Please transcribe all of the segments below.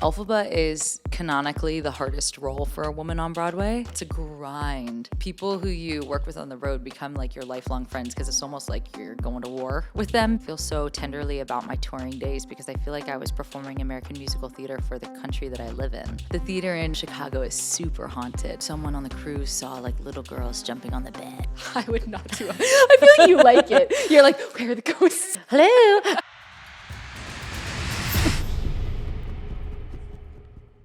Elphaba is canonically the hardest role for a woman on Broadway. It's a grind. People who you work with on the road become like your lifelong friends because it's almost like you're going to war with them. I feel so tenderly about my touring days because I feel like I was performing American musical theater for the country that I live in. The theater in Chicago is super haunted. Someone on the cruise saw like little girls jumping on the bed. I would not do it. I feel like you like it. You're like, where are the ghosts? Hello.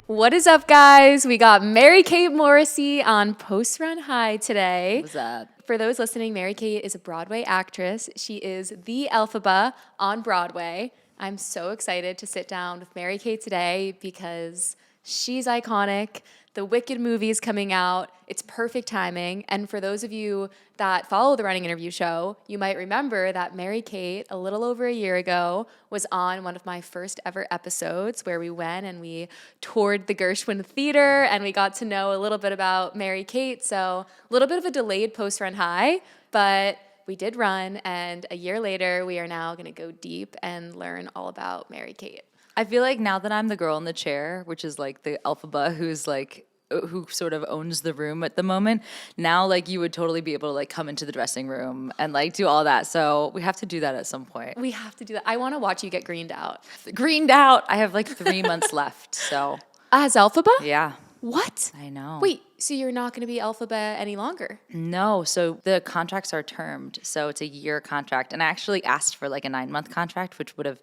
What is up, guys? We got Mary Kate Morrissey on Post Run High today. What's up? For those listening, Mary Kate is a Broadway actress. She is the Elphaba on Broadway. I'm so excited to sit down with Mary Kate today because she's iconic. The Wicked movie is coming out. It's perfect timing. And for those of you that follow the Running Interview show, you might remember that Mary Kate, a little over a year ago, was on one of my first ever episodes where we went and we toured the Gershwin Theater and we got to know a little bit about Mary Kate. So a little bit of a delayed post-run high, but we did run. And a year later, we are now going to go deep and learn all about Mary Kate. I feel like now that I'm the girl in the chair, which is like the Elphaba who sort of owns the room at the moment, now like you would totally be able to like come into the dressing room and like do all that. So we have to do that at some point. We have to do that. I want to watch you get greened out. Greened out. I have like 3 months left. So As Elphaba? yeah, What? I know. Wait, so you're not going to be Elphaba any longer? No, so the contracts are termed. So it's a year contract. And I actually asked for like a 9-month contract, which would have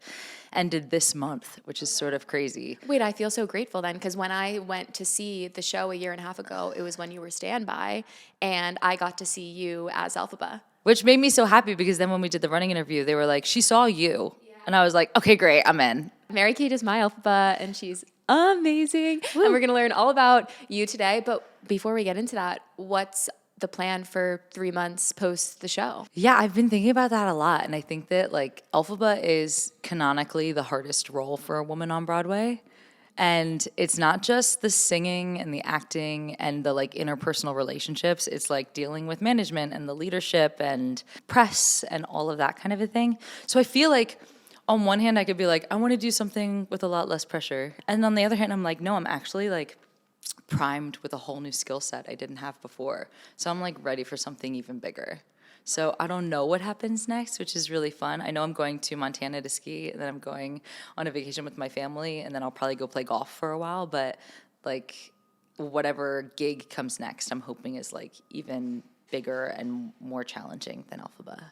ended this month, which is sort of crazy. Wait, I feel so grateful then because when I went to see the show a year and a half ago, it was when you were standby and I got to see you as Elphaba. Which made me so happy because then when we did the running interview, they were like, she saw you. Yeah. And I was like, okay, great, I'm in. Mary Kate is my Elphaba and she's amazing. Woo. And we're going to learn all about you today. But before we get into that, what's the plan for 3 months post the show? Yeah, I've been thinking about that a lot. And I think that like Elphaba is canonically the hardest role for a woman on Broadway. And it's not just the singing and the acting and the like interpersonal relationships. It's like dealing with management and the leadership and press and all of that kind of a thing. So I feel like on one hand, I could be like, I want to do something with a lot less pressure. And on the other hand, I'm like, no, I'm actually like primed with a whole new skill set I didn't have before. So I'm like ready for something even bigger. So I don't know what happens next, which is really fun. I know I'm going to Montana to ski, and then I'm going on a vacation with my family, and then I'll probably go play golf for a while. But like whatever gig comes next, I'm hoping is like even bigger and more challenging than Elphaba.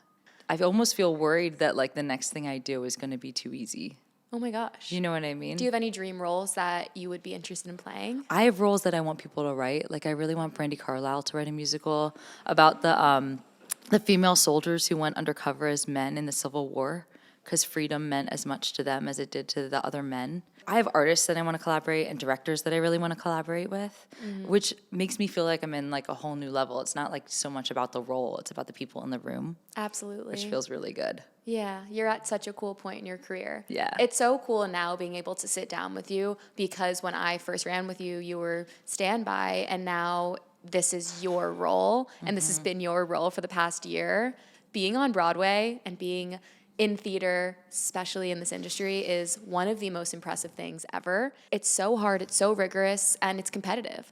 I almost feel worried that like the next thing I do is going to be too easy. Oh my gosh. You know what I mean? Do you have any dream roles that you would be interested in playing? I have roles that I want people to write. Like I really want Brandy Carlisle to write a musical about the female soldiers who went undercover as men in the Civil War because freedom meant as much to them as it did to the other men. I have artists that I want to collaborate and directors that I really want to collaborate with, which makes me feel like I'm in like a whole new level. It's not like so much about the role, it's about the people in the room. Absolutely. Which feels really good. Yeah, you're at such a cool point in your career. Yeah. It's so cool now being able to sit down with you because when I first ran with you, you were standby and now this is your role and this has been your role for the past year. Being on Broadway and being in theater, especially in this industry, is one of the most impressive things ever. It's so hard, it's so rigorous, and it's competitive.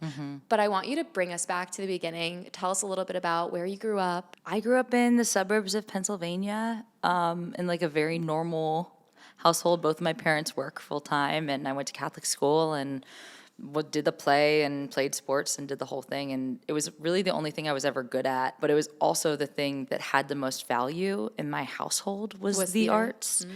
But I want you to bring us back to the beginning. Tell us a little bit about where you grew up. I grew up in the suburbs of Pennsylvania, in like a very normal household. Both of my parents work full time, and I went to Catholic school and did the play and played sports and did the whole thing. And it was really the only thing I was ever good at, but it was also the thing that had the most value in my household was the theater. arts.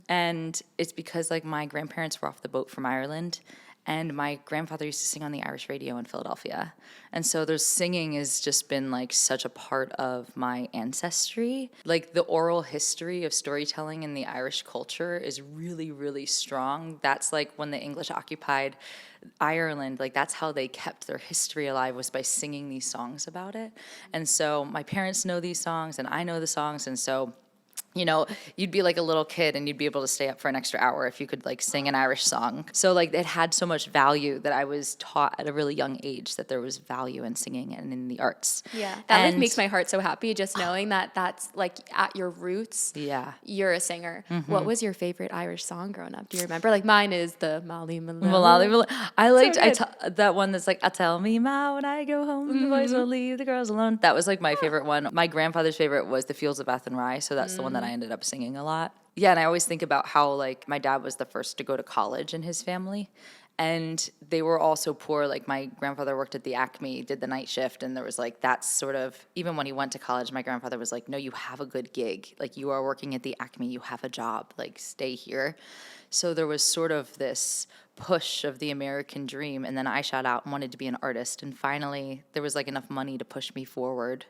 And it's because like my grandparents were off the boat from Ireland, and my grandfather used to sing on the Irish radio in Philadelphia. And so there's singing has just been like such a part of my ancestry. Like the oral history of storytelling in the Irish culture is really, really strong. That's like when the English occupied Ireland, like that's how they kept their history alive, was by singing these songs about it. And so my parents know these songs and I know the songs, and so you know, you'd be like a little kid and you'd be able to stay up for an extra hour if you could like sing an Irish song. So like it had so much value that I was taught at a really young age that there was value in singing and in the arts. Yeah. That like makes my heart so happy just knowing that that's like at your roots. Yeah. You're a singer. What was your favorite Irish song growing up? Do you remember? Like mine is the Molly Malone. Malali. I liked So that one that's like, I tell me ma when I go home, the boys will leave the girls alone. That was like my favorite one. My grandfather's favorite was The Fields of Athenry, so that's the one that I ended up singing a lot. Yeah, and I always think about how like my dad was the first to go to college in his family. And they were all so poor. Like my grandfather worked at the Acme, did the night shift, and there was like that's sort of even when he went to college, my grandfather was like, "No, you have a good gig. Like you are working at the Acme, you have a job. Like stay here." So there was sort of this push of the American dream, and then I shot out and wanted to be an artist, and finally there was like enough money to push me forward.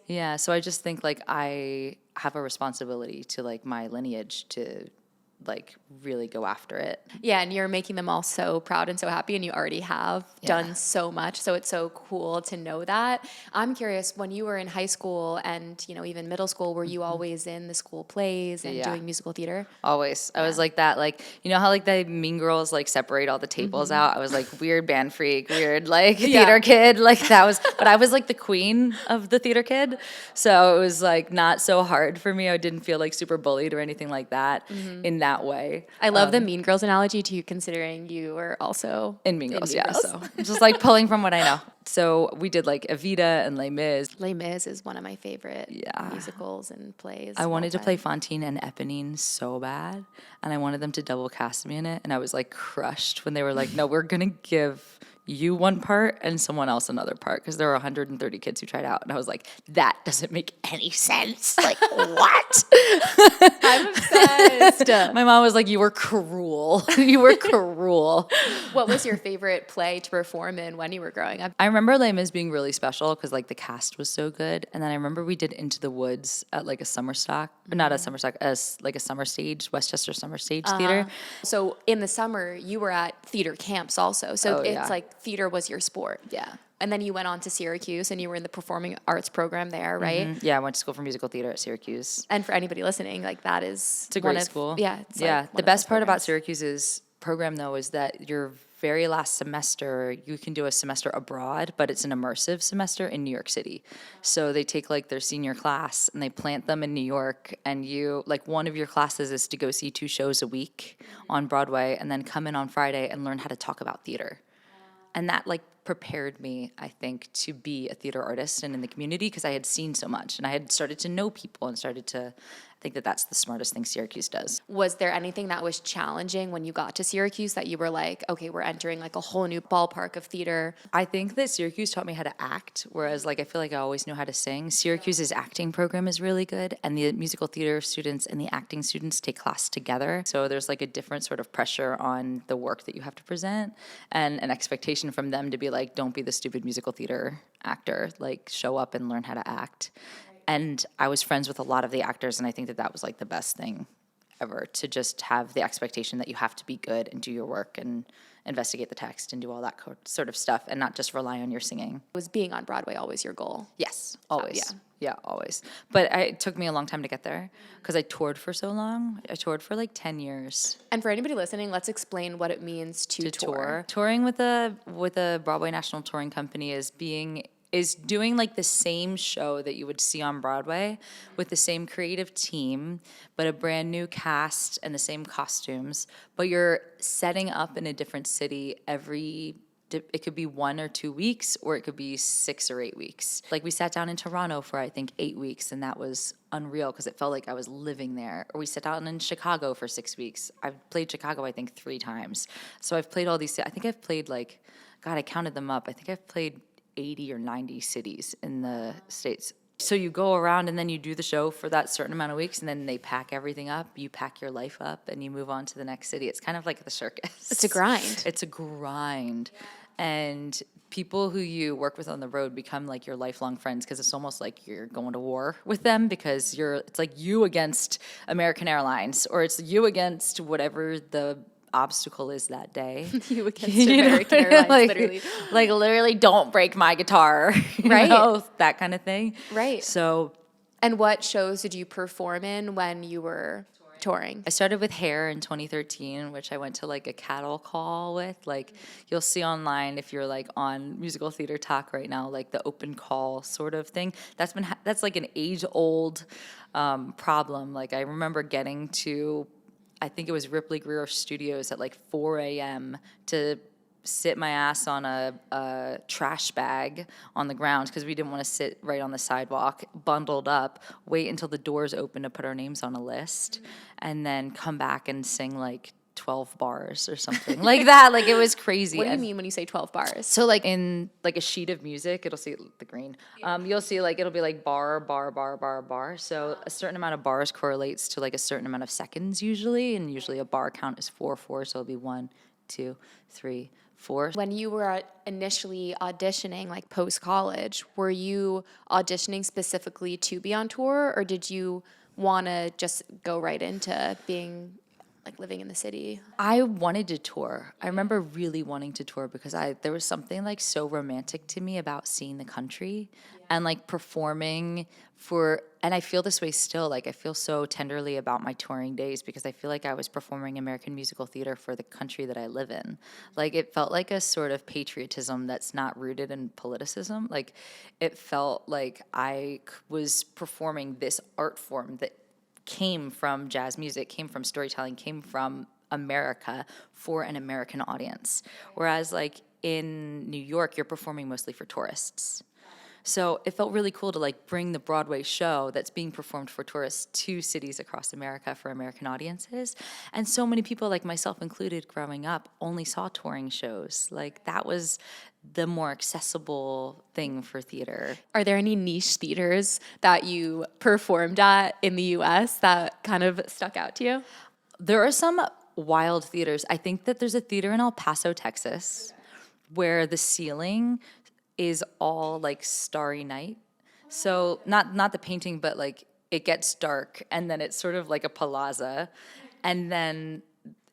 Yeah, so I just think like I have a responsibility to like my lineage to like really go after it. Yeah, and you're making them all so proud and so happy, and you already have done so much. So it's so cool to know that. I'm curious, when you were in high school and even middle school, were you always in the school plays and doing musical theater? Always. I was like that, like, you know how like the Mean Girls like separate all the tables out? I was like weird band freak, weird like theater kid. Like that was, but I was like the queen of the theater kid. So it was like not so hard for me. I didn't feel like super bullied or anything like that in that way. I love the Mean Girls analogy too, considering you were also in Mean Girls, So just like pulling from what I know. So we did like Evita and Les Mis. Les Mis is one of my favorite musicals and plays. I wanted to play Fantine and Eponine so bad, and I wanted them to double cast me in it, and I was like crushed when they were like, "No, we're gonna give you one part and someone else another part," because there were 130 kids who tried out, and I was like, "That doesn't make any sense. Like what?" I'm obsessed. My mom was like, "You were cruel. You were cruel." What was your favorite play to perform in when you were growing up? I remember Les Mis being really special because like the cast was so good, and then I remember we did Into the Woods at like a summer stock, not a summer stock, as like a summer stage, Westchester Summer Stage Theater. So in the summer, you were at theater camps also. So it's like theater was your sport. Yeah. And then you went on to Syracuse and you were in the performing arts program there, right? Yeah, I went to school for musical theater at Syracuse. And for anybody listening, like that is it's a great school. Yeah. It's like the best part about Syracuse's program though is that your very last semester you can do a semester abroad, but it's an immersive semester in New York City. So they take like their senior class and they plant them in New York, and you like one of your classes is to go see 2 shows a week on Broadway and then come in on Friday and learn how to talk about theater. And that like prepared me, I think, to be a theater artist and in the community because I had seen so much and I had started to know people and started to think that that's the smartest thing Syracuse does. Was there anything that was challenging when you got to Syracuse that you were like, okay, we're entering like a whole new ballpark of theater? I think that Syracuse taught me how to act, whereas like I feel like I always knew how to sing. Syracuse's acting program is really good, and the musical theater students and the acting students take class together. So there's like a different sort of pressure on the work that you have to present and an expectation from them to be like, don't be the stupid musical theater actor, like show up and learn how to act. And I was friends with a lot of the actors, and I think that that was like the best thing ever, to just have the expectation that you have to be good and do your work and investigate the text and do all that sort of stuff and not just rely on your singing. Was being on Broadway always your goal? Yes, always. Yeah, always. But it took me a long time to get there because I toured for so long. I toured for like 10 years. And for anybody listening, let's explain what it means to tour. Touring with a Broadway National Touring Company is doing like the same show that you would see on Broadway with the same creative team, but a brand new cast and the same costumes, but you're setting up in a different city it could be 1 or 2 weeks, or it could be 6 or 8 weeks. Like we sat down in Toronto for I think 8 weeks, and that was unreal because it felt like I was living there. Or we sat down in Chicago for 6 weeks. I've played Chicago I think 3 times. So I've played all these, I think I've played like, God, I counted them up. I think I've played 80 or 90 cities in the States. So you go around and then you do the show for that certain amount of weeks, and then they pack everything up. You pack your life up and you move on to the next city. It's kind of like the circus. It's a grind. It's a grind. And people who you work with on the road become like your lifelong friends because it's almost like you're going to war with them because it's like you against American Airlines, or it's you against whatever the obstacle is that day. You against American Airlines, like, literally. Like literally don't break my guitar, right? That kind of thing. Right. So And what shows did you perform in when you were touring? I started with Hair in 2013, which I went to like a cattle call with. Like you'll see online if you're like on Musical Theater Talk right now, like the open call sort of thing. That's like an age-old problem. Like I remember getting to, I think it was Ripley Greer Studios at like 4 a.m. to sit my ass on a trash bag on the ground because we didn't want to sit right on the sidewalk, bundled up, wait until the doors open to put our names on a list, and then come back and sing like 12 bars or something like that. Like it was crazy. What do you mean when you say 12 bars? So like in like a sheet of music, it'll see the green. You'll see like it'll be like bar, bar, bar, bar, bar. So a certain amount of bars correlates to like a certain amount of seconds usually, and usually a bar count is 4/4. So it'll be 1, 2, 3, 4. When you were initially auditioning, like post-college, were you auditioning specifically to be on tour, or did you want to just go right into being like living in the city? I wanted to tour. I remember really wanting to tour because there was something like so romantic to me about seeing the country and like performing and I feel this way still. Like I feel so tenderly about my touring days because I feel like I was performing American musical theater for the country that I live in. Like it felt like a sort of patriotism that's not rooted in politicism. Like it felt like I was performing this art form that came from jazz music, came from storytelling, came from America for an American audience. Whereas like in New York, you're performing mostly for tourists. So it felt really cool to like bring the Broadway show that's being performed for tourists to cities across America for American audiences. And so many people, like myself included, growing up, only saw touring shows. Like that was the more accessible thing for theater. Are there any niche theaters that you performed at in the US that kind of stuck out to you? There are some wild theaters. I think that there's a theater in El Paso, Texas, where the ceiling is all like Starry Night. So not the painting, but like it gets dark and then it's sort of like a palazzo and then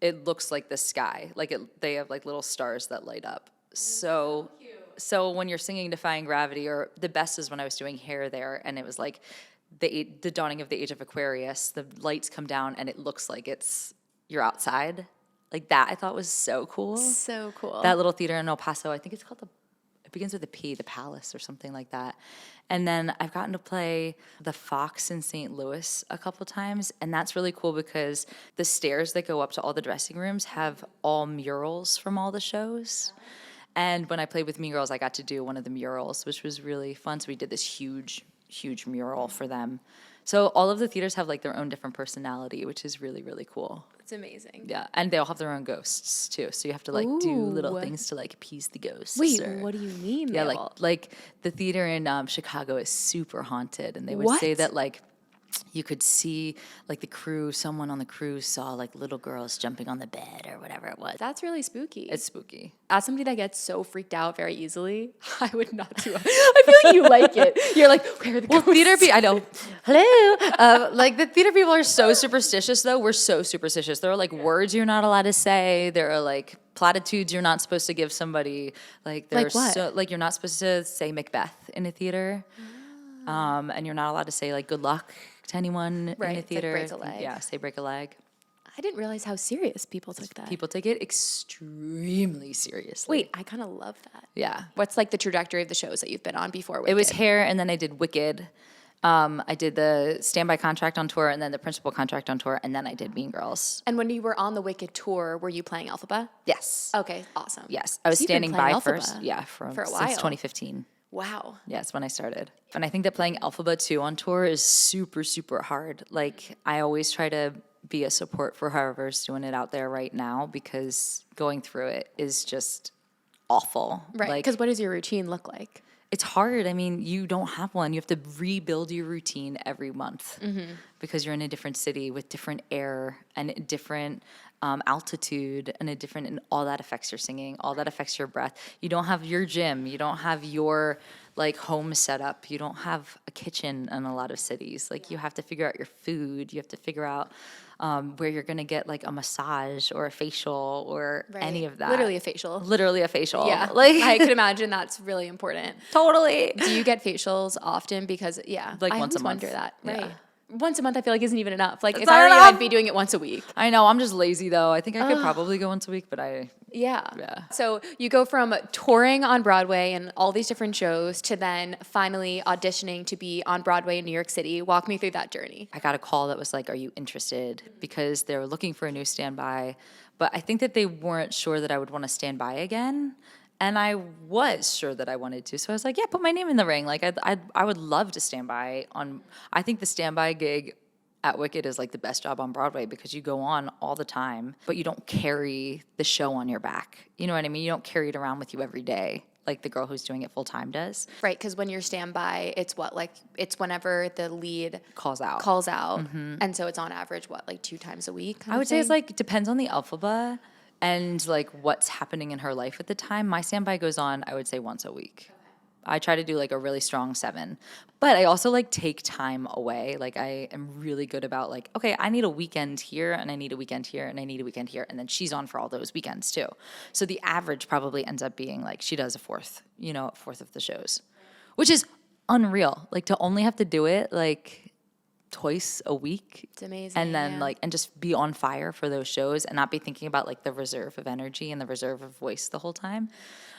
it looks like the sky. Like they have like little stars that light up. So when you're singing Defying Gravity, or the best is when I was doing Hair there and it was like the dawning of the age of Aquarius, the lights come down and it looks like you're outside. Like that I thought was so cool. So cool. That little theater in El Paso, I think it's called it begins with a P, the Palace or something like that. And then I've gotten to play the Fox in St. Louis a couple times, and that's really cool because the stairs that go up to all the dressing rooms have all murals from all the shows. And when I played with Mean Girls, I got to do one of the murals, which was really fun. So we did this huge, huge mural for them. So all of the theaters have like their own different personality, which is really, really cool. It's amazing. Yeah, and they all have their own ghosts too. So you have to like do little Ooh. things to like appease the ghosts. Wait, or- what do you mean? Yeah, they all- like the theater in Chicago is super haunted, and they would say What? that like you could see like someone on the cruise saw like little girls jumping on the bed or whatever it was. That's really spooky. It's spooky. As somebody that gets so freaked out very easily, I would not do it. I feel like you like it. You're like, where are the ghosts? Theater people, I know. Hello. Like the theater people are so superstitious, though. We're so superstitious. There are like words you're not allowed to say. There are like platitudes you're not supposed to give somebody. Like Like what? Like you're not supposed to say Macbeth in a theater, and you're not allowed to say like good luck to anyone in Right, the it's like theater. break a leg. Yeah, say break a leg. I didn't realize how serious people took that. People take it extremely seriously. Wait, I kind of love that. Yeah. What's like the trajectory of the shows that you've been on before? It was Wicked? Hair, and then I did Wicked. I did the standby contract on tour, and then the principal contract on tour, and then I did Mean Girls. And when you were on the Wicked tour, were you playing Elphaba? Yes. Okay, awesome. Yes. I was So you've been standing playing by Elphaba first. Yeah, for a since while. 2015. Wow. Yes, when I started. And I think that playing Elphaba too on tour is super, super hard. Like, I always try to be a support for whoever's doing it out there right now because going through it is just awful. Right. Like, Because what does your routine look like? it's hard. I mean, you don't have one. You have to rebuild your routine every month because you're in a different city with different air and different altitude and all that affects your singing, all that affects your breath. You don't have your gym, you don't have your like home setup, you don't have a kitchen in a lot of cities. Like you have to figure out your food, you have to figure out where you're gonna get like a massage or a facial or any of that. Literally a facial. Literally a facial. Yeah. Like I could imagine that's really important. totally. Do you get facials often? Because Like I once a always month. wonder that. Yeah. Right. Once a month I feel like isn't even enough. Like if not I were you, enough. I'd be doing it once a week. I know, I'm just lazy though. I think I could probably go once a week, but Yeah. Yeah. So you go from touring on Broadway and all these different shows to then finally auditioning to be on Broadway in New York City. Walk me through that journey. I got a call that was like, "Are you interested?" Because they were looking for a new standby, but I think that they weren't sure that I would want to stand by again, and I was sure that I wanted to. So I was like, "Yeah, put my name in the ring." Like I would love to stand by on. I think the standby gig at Wicked is like the best job on Broadway because you go on all the time, but you don't carry the show on your back. You know what I mean? You don't carry it around with you every day like the girl who's doing it full time does. Right, because when you're standby, it's what, like, it's whenever the lead Calls out. And so it's on average, what, like 2 times a week? I would say it's like, depends on the Elphaba and like what's happening in her life at the time. My standby goes on, I would say once a week. I try to do like a really strong 7, but I also like take time away. Like I am really good about like, okay, I need a weekend here and I need a weekend here and I need a weekend here. And then she's on for all those weekends too. So the average probably ends up being like, she does a fourth of the shows, which is unreal. Like to only have to do it like twice a week. It's amazing. And then yeah. like, and just be on fire for those shows and not be thinking about like the reserve of energy and the reserve of voice the whole time,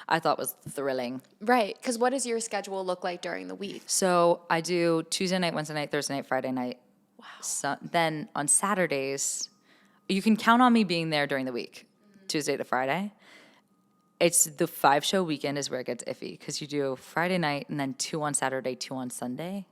I thought was thrilling. Right, because what does your schedule look like during the week? So I do Tuesday night, Wednesday night, Thursday night, Friday night. Wow. So then on Saturdays, you can count on me being there during the week, Tuesday to Friday. It's the 5-show weekend is where it gets iffy because you do Friday night and then 2 on Saturday, 2 on Sunday.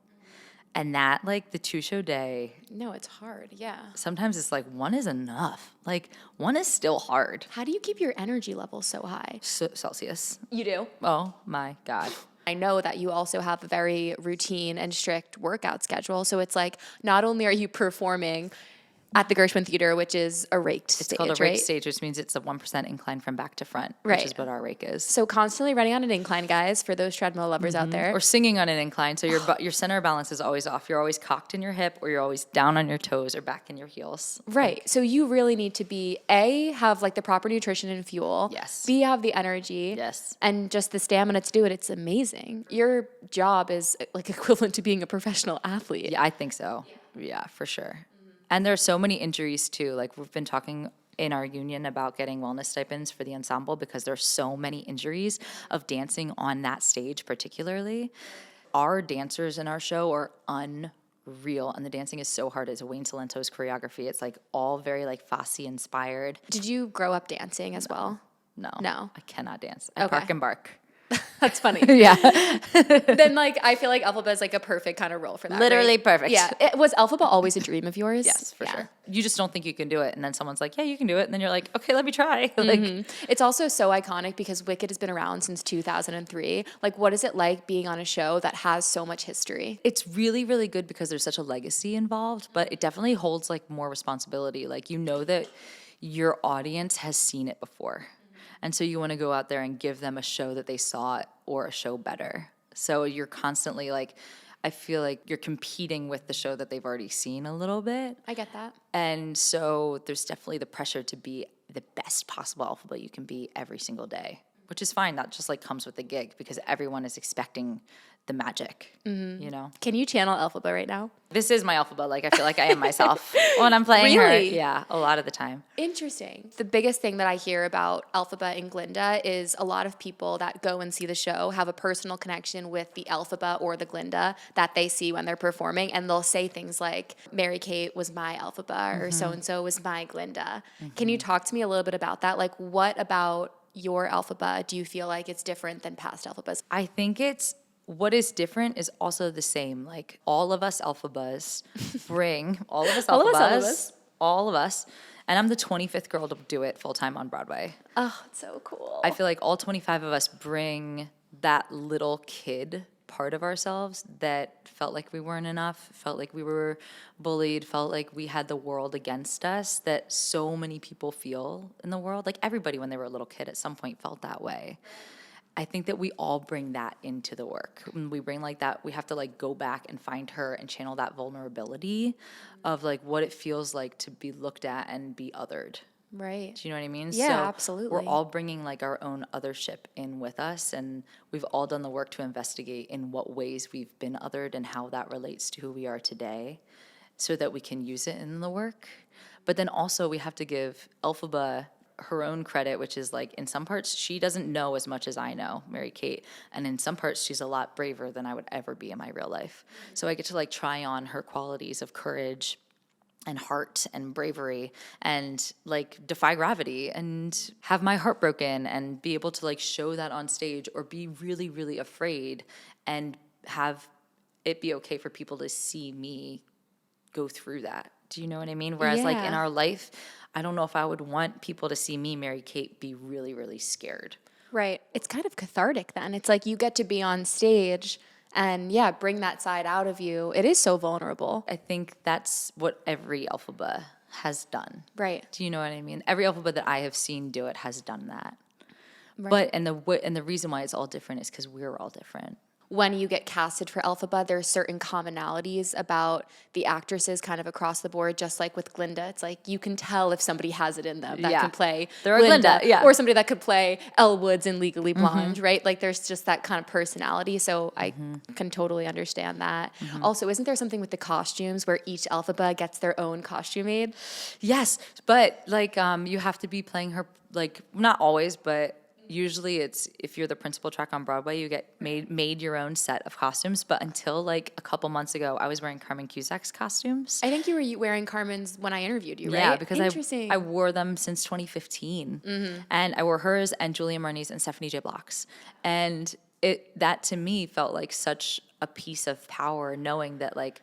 And that, like, the 2-show day, No, it's hard, yeah. sometimes it's like 1 is enough. Like, 1 is still hard. How do you keep your energy level so high? Celsius. You do? Oh, my God. I know that you also have a very routine and strict workout schedule. So it's like, not only are you performing at the Gershwin Theater, which is a raked stage, It's called a rake right? stage, which means it's a 1% incline from back to front, Right. which is what our rake is. So constantly running on an incline, guys, for those treadmill lovers out there. Or singing on an incline, so your center of balance is always off. You're always cocked in your hip, or you're always down on your toes or back in your heels. Right. So you really need to be, A, have like the proper nutrition and fuel. Yes. B, have the energy. Yes. And just the stamina to do it. It's amazing. Your job is like equivalent to being a professional athlete. Yeah, I think so. Yeah, for sure. And there are so many injuries too. Like we've been talking in our union about getting wellness stipends for the ensemble because there's so many injuries of dancing on that stage particularly. Our dancers in our show are unreal, and the dancing is so hard. It's Wayne Salento's choreography. It's like all very like Fosse inspired. Did you grow up dancing as well? No. No. I cannot dance. I Okay. park and bark. That's funny. Yeah. Then like I feel like Elphaba is like a perfect kind of role for that. Literally right? perfect. Yeah. Was Elphaba always a dream of yours? Yes, for Yeah. sure. You just don't think you can do it. And then someone's like, yeah, you can do it. And then you're like, okay, let me try. Like, It's also so iconic because Wicked has been around since 2003. Like, what is it like being on a show that has so much history? it's really, really good because there's such a legacy involved, but it definitely holds like more responsibility. Like, you know that your audience has seen it before. And so you want to go out there and give them a show that they saw or a show better. So you're constantly like, I feel like you're competing with the show that they've already seen a little bit. I get that. And so there's definitely the pressure to be the best possible Elphaba you can be every single day, which is fine. That just like comes with the gig because everyone is expecting the magic, you know? Can you channel Elphaba right now? This is my Elphaba. Like, I feel like I am myself when I'm playing her. Really? Yeah, a lot of the time. Interesting. The biggest thing that I hear about Elphaba and Glinda is a lot of people that go and see the show have a personal connection with the Elphaba or the Glinda that they see when they're performing, and they'll say things like, Mary Kate was my Elphaba, or so-and-so was my Glinda. Can you talk to me a little bit about that? Like, what about your Elphaba do you feel like it's different than past Elphabas? I think it's what is different is also the same. Like, all of us Elphabas bring all of us All of us Elphabas, Elphabas. all of us, and I'm the 25th girl to do it full time on Broadway. Oh, it's so cool. I feel like all 25 of us bring that little kid part of ourselves that felt like we weren't enough, felt like we were bullied, felt like we had the world against us, that so many people feel in the world. Like everybody when they were a little kid at some point felt that way. I think that we all bring that into the work. When we bring like that, we have to like go back and find her and channel that vulnerability of like what it feels like to be looked at and be othered. Right. Do you know what I mean? Yeah, So absolutely. we're all bringing like our own othership in with us, and we've all done the work to investigate in what ways we've been othered and how that relates to who we are today so that we can use it in the work. But then also we have to give Elphaba her own credit, which is like in some parts she doesn't know as much as I know, Mary Kate, and in some parts she's a lot braver than I would ever be in my real life. So I get to like try on her qualities of courage and heart and bravery and like defy gravity and have my heart broken and be able to like show that on stage, or be really, really afraid and have it be okay for people to see me go through that. Do you know what I mean? Whereas like in Yeah. our life, I don't know if I would want people to see me, Mary Kate, be really, really scared. Right. It's kind of cathartic then. It's like you get to be on stage and yeah, bring that side out of you. It is so vulnerable. I think that's what every Elphaba has done. Right. Do you know what I mean? Every Elphaba that I have seen do it has done that. Right. But and the reason why it's all different is because we're all different. When you get casted for Elphaba, there's certain commonalities about the actresses kind of across the board, just like with Glinda. It's like you can tell if somebody has it in them that Yeah. can play They're a Glinda, yeah. or somebody that could play Elle Woods in Legally Blonde, right? Like there's just that kind of personality. So I can totally understand that. Also, isn't there something with the costumes where each Elphaba gets their own costume made? Yes, but like you have to be playing her, like not always, but usually it's if you're the principal track on Broadway, you get made your own set of costumes. But until like a couple months ago, I was wearing Carmen Cusack's costumes. I think you were wearing Carmen's when I interviewed you, right? Yeah, because Interesting. I wore them since 2015, and I wore hers and Julia Marni's and Stephanie J. Block's, and that to me felt like such a piece of power, knowing that like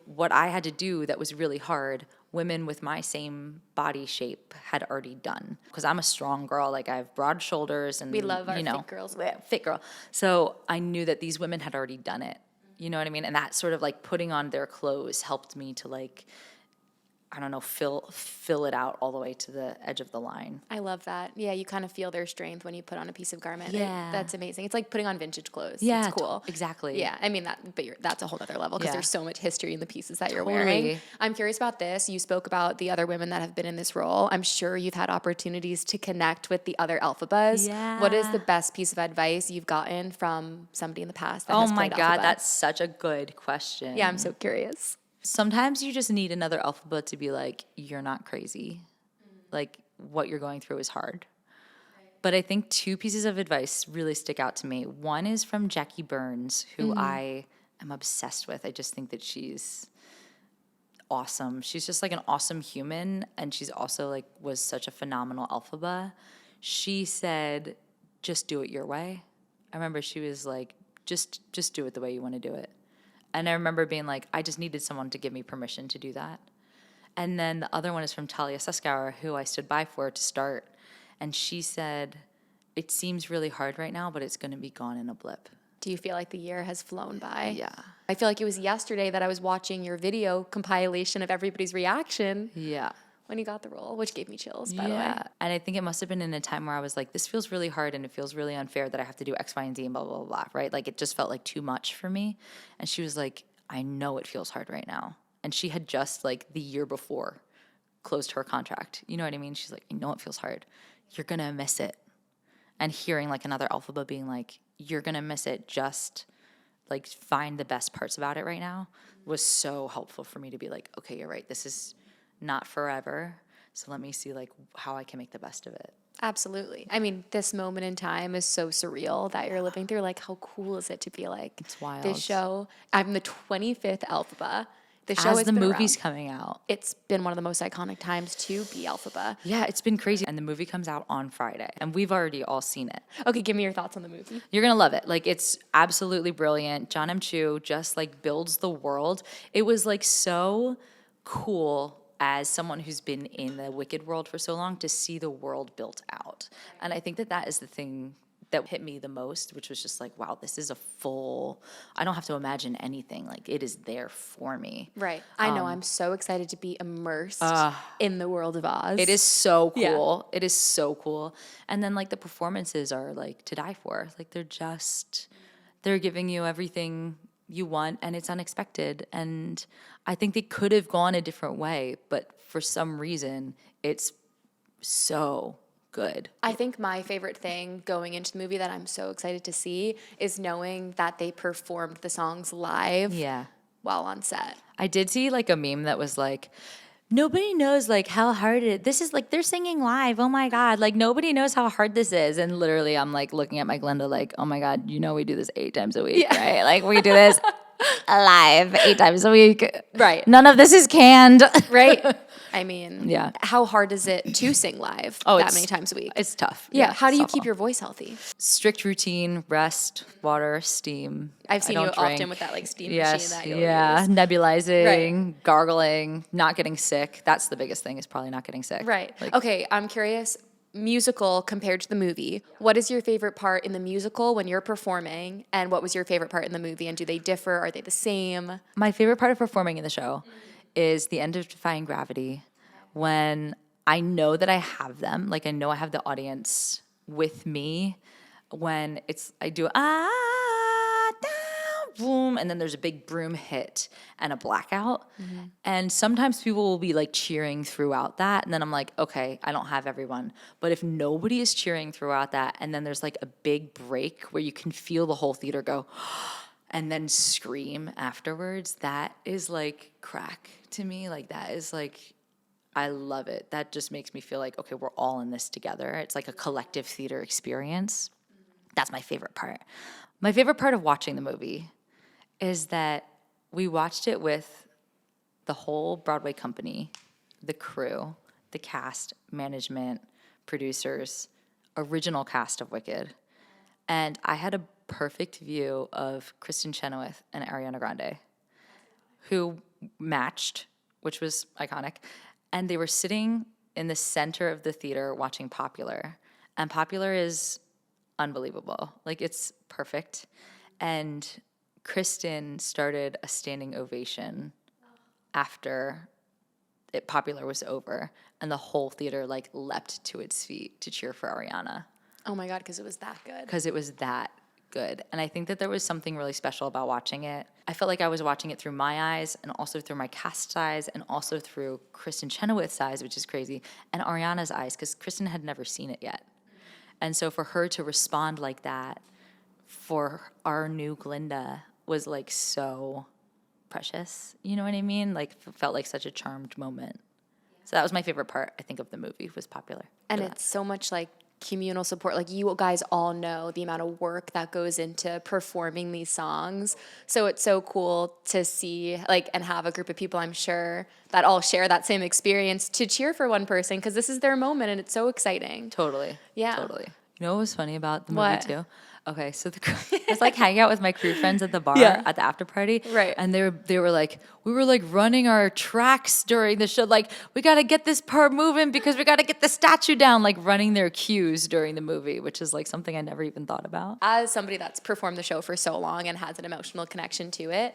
what I had to do that was really hard, women with my same body shape had already done. Because I'm a strong girl, like I have broad shoulders, and We love our you know, fit girls. fit girl. So I knew that these women had already done it. You know what I mean? And that sort of like putting on their clothes helped me to like, I don't know, fill it out all the way to the edge of the line. I love that. Yeah, you kind of feel their strength when you put on a piece of garment. Yeah. That's amazing. It's like putting on vintage clothes. Yeah, It's cool. exactly. Yeah, I mean that's a whole other level because Yeah. there's so much history in the pieces that you're Totally. wearing. I'm curious about this. You spoke about the other women that have been in this role. I'm sure you've had opportunities to connect with the other Elphabas. Yeah. What is the best piece of advice you've gotten from somebody in the past that Oh has my played God, Elphaba? that's such a good question. Yeah, I'm so curious. Sometimes you just need another Elphaba to be like, you're not crazy. Like, what you're going through is hard. But I think two pieces of advice really stick out to me. One is from Jackie Burns, who I am obsessed with. I just think that she's awesome. She's just like an awesome human, and she's also like was such a phenomenal Elphaba. She said, just do it your way. I remember she was like, just do it the way you want to do it. And I remember being like, I just needed someone to give me permission to do that. And then the other one is from Talia Suskauer, who I stood by for to start. And she said, it seems really hard right now, but it's going to be gone in a blip. Do you feel like the year has flown by? Yeah. I feel like it was yesterday that I was watching your video compilation of everybody's reaction Yeah. when you got the role, which gave me chills, by the way. And I think it must have been in a time where I was like, this feels really hard and it feels really unfair that I have to do X, Y, and Z and blah, blah, blah, blah, right? Like it just felt like too much for me. And she was like, I know it feels hard right now. And she had just like the year before closed her contract. You know what I mean? She's like, I know it feels hard. You're going to miss it. And hearing like another Elphaba being like, you're going to miss it, just like find the best parts about it right now, was so helpful for me to be like, okay, you're right. This is not forever. So let me see like how I can make the best of it. Absolutely. I mean, this moment in time is so surreal that you're living through. Like, how cool is it to be like, It's wild. this show, I'm the 25th Elphaba. The show As has the been movie's around. coming out. It's been one of the most iconic times to be Elphaba. Yeah, it's been crazy. And the movie comes out on Friday. And we've already all seen it. Okay, give me your thoughts on the movie. You're going to love it. Like, it's absolutely brilliant. John M. Chu just, like, builds the world. It was, like, so cool as someone who's been in the Wicked world for so long to see the world built out. And I think that that is the thing that hit me the most, which was just like, wow, this is a full, I don't have to imagine anything. Like, it is there for me. Right. I know. I'm so excited to be immersed in the world of Oz. It is so cool. Yeah. It is so cool. And then, like, the performances are, like, to die for. Like, they're giving you everything you want, and it's unexpected. And I think they could have gone a different way, but for some reason, it's so good. I think my favorite thing going into the movie that I'm so excited to see is knowing that they performed the songs live Yeah. while on set. I did see like a meme that was like, nobody knows like how hard this is. Like, they're singing live. Oh my God. Like, nobody knows how hard this is. And literally I'm like looking at my Glenda like, oh my God, we do this 8 times a week, right? Like, we do this live 8 times a week. Right. None of this is canned. Right? I mean, Yeah. how hard is it to sing live that many times a week? It's tough. Yeah. How do you it's keep awful. your voice healthy? Strict routine, rest, water, steam. I've seen I you don't often drink. with that like steam Yes, machine that you'll yeah, use. nebulizing, gargling, not getting sick. That's the biggest thing, is probably not getting sick. Right. Like, Okay, I'm curious, musical compared to the movie. What is your favorite part in the musical when you're performing, and what was your favorite part in the movie, and do they differ? Are they the same? my favorite part of performing in the show is the end of Defying Gravity, when I know that I have them. Like, I know I have the audience with me when I do down, boom, and then there's a big broom hit and a blackout. And sometimes people will be like cheering throughout that, and then I'm like, okay, I don't have everyone. But if nobody is cheering throughout that, and then there's like a big break where you can feel the whole theater go and then scream afterwards, that is like crack to me. Like, that is like, I love it. That just makes me feel like, okay, we're all in this together. It's like a collective theater experience. That's my favorite part. My favorite part of watching the movie is that we watched it with the whole Broadway company, the crew, the cast, management, producers, original cast of Wicked. And I had a perfect view of Kristen Chenoweth and Ariana Grande, who matched, which was iconic. And they were sitting in the center of the theater watching Popular. And Popular is unbelievable. Like, it's perfect. And Kristen started a standing ovation after Popular was over. And the whole theater, like, leapt to its feet to cheer for Ariana. Oh my God, because it was that good. Because it was that good. And I think that there was something really special about watching it. I felt like I was watching it through my eyes, and also through my cast's eyes, and also through Kristen Chenoweth's eyes, which is crazy, and Ariana's eyes, because Kristen had never seen it yet. And so for her to respond like that for our new Glinda was like so precious. You know what I mean? Like, felt like such a charmed moment. So that was my favorite part, I think, of the movie, was Popular. And it's so much like communal support. Like, you guys all know the amount of work that goes into performing these songs. So it's so cool to see, like, and have a group of people, I'm sure, that all share that same experience to cheer for one person, because this is their moment and it's so exciting. Totally. Yeah. Totally. You know what was funny about the movie What? too? Okay, so I was like hanging out with my crew friends at the bar Yeah. at the after party. Right. And they were like, we were like running our tracks during the show. Like, we got to get this part moving because we got to get the statue down, like running their cues during the movie, which is like something I never even thought about. As somebody that's performed the show for so long and has an emotional connection to it,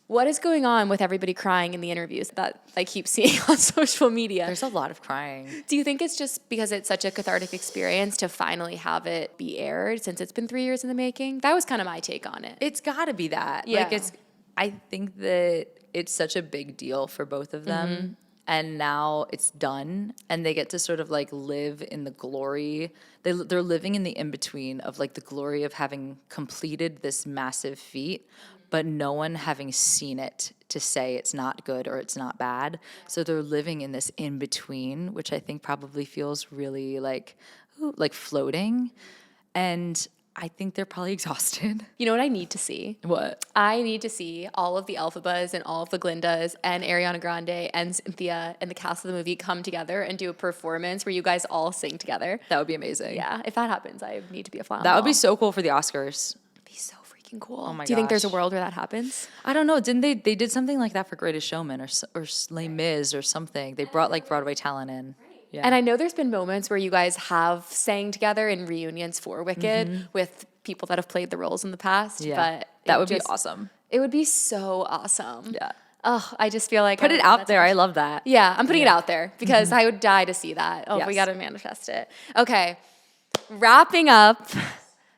what is going on with everybody crying in the interviews that I keep seeing on social media? There's a lot of crying. Do you think it's just because it's such a cathartic experience to finally have it be aired, since it's been 3 years in the making? That was kind of my take on it. It's got to be that. Yeah. Like, I think that it's such a big deal for both of them. And now it's done, and they get to sort of like live in the glory. They're living in the in-between of like the glory of having completed this massive feat, but no one having seen it to say it's not good or it's not bad. So they're living in this in-between, which I think probably feels really like floating. And I think they're probably exhausted. You know what I need to see? What? I need to see all of the Elphabas and all of the Glindas and Ariana Grande and Cynthia and the cast of the movie come together and do a performance where you guys all sing together. That would be amazing. Yeah, if that happens, I need to be a fly on That the would be wall. so cool for the Oscars. It'd be so freaking cool. Oh my Do you think there's a gosh. world where that happens? I don't know. Didn't they did something like that for Greatest Showman or Les Mis or something? They brought like Broadway talent in. Yeah. And I know there's been moments where you guys have sang together in reunions for Wicked with people that have played the roles in the past. Yeah. But That would be awesome. It would be so awesome. Yeah. Oh, I just feel like Put it out there. I love that. Yeah, I'm putting it out there because I would die to see that. Oh, we Yes. got to manifest it. Okay, wrapping up.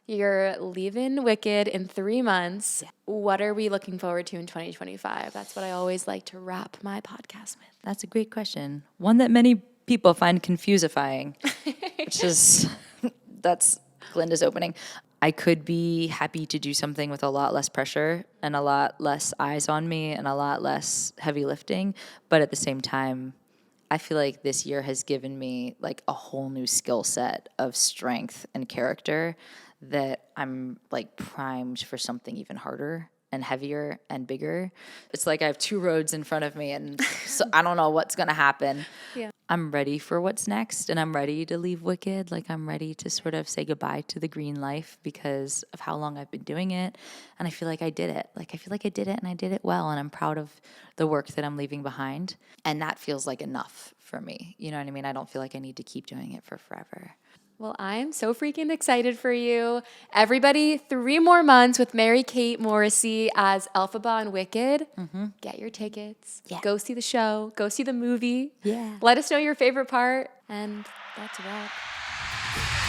You're leaving Wicked in 3 months. What are we looking forward to in 2025? That's what I always like to wrap my podcast with. That's a great question. One that many people find confusifying, which is, that's Glinda's opening. I could be happy to do something with a lot less pressure and a lot less eyes on me and a lot less heavy lifting. But at the same time, I feel like this year has given me like a whole new skill set of strength and character that I'm like primed for something even harder and heavier and bigger. It's like I have 2 roads in front of me and so I don't know what's going to happen. Yeah. I'm ready for what's next and I'm ready to leave Wicked. Like I'm ready to sort of say goodbye to the green life because of how long I've been doing it. And I feel like I did it. Like I feel like I did it and I did it well and I'm proud of the work that I'm leaving behind. And that feels like enough for me. You know what I mean? I don't feel like I need to keep doing it for forever. Well, I'm so freaking excited for you. Everybody, 3 more months with Mary Kate Morrissey as Elphaba on Wicked. Get your tickets. Yeah. Go see the show. Go see the movie. Yeah. Let us know your favorite part. And that's a wrap.